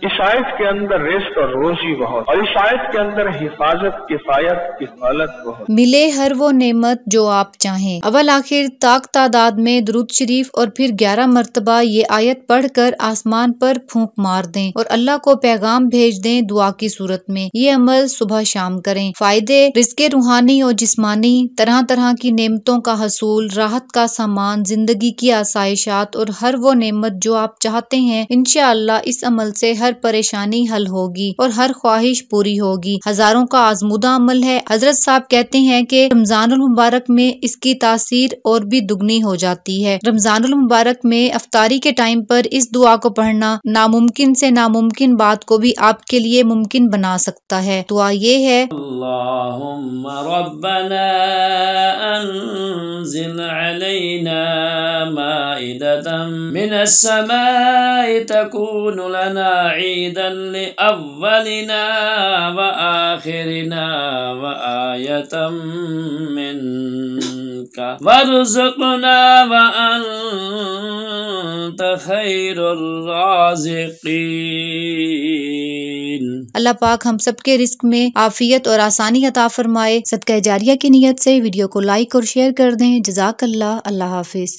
اس آیت کے اندر رزق اور روزی بہت، اور اس آیت کے اندر حفاظت، کفایت، کفالت بہت۔ ملے ہر وہ نعمت جو آپ چاہیں۔ اول آخر تاک تعداد میں درود شریف اور پھر 11 مرتبہ یہ آیت پڑھ کر آسمان پر پھونک مار دیں اور اللہ کو پیغام بھیج دیں دعا کی صورت میں۔ یہ عمل صبح شام کریں۔ فائدے: رزق روحانی اور جسمانی، طرح طرح کی نعمتوں کا حصول، راحت کا سامان، زندگی کی آسائشات اور ہر وہ نعمت جو آپ چاہتے ہیں۔ انشاءاللہ اس عمل سے ہر پریشانی حل ہوگی اور ہر خواہش پوری ہوگی۔ ہزاروں کا آزمودہ عمل ہے۔ حضرت صاحب کہتے ہیں کہ رمضان المبارک میں اس کی تاثیر اور بھی دگنی ہو جاتی ہے۔ رمضان المبارک میں افطاری کے ٹائم پر اس دعا کو پڑھنا ناممکن سے ناممکن بات کو بھی آپ کے لیے ممکن بنا سکتا ہے۔ دعا یہ ہے: اللہم ربنا انزل علینا مائدة من السماء تكون لنا عيدا لأولنا وآخرنا وآية منك وارزقنا وأنت خير الرازقين۔ اللہ پاک ہم سب کے رزق میں عافیت اور آسانی عطا فرمائے۔ صدقہ جاریہ کی نیت سے ویڈیو کو لائک اور شیئر کر دیں۔ جزاک اللہ۔ اللہ حافظ۔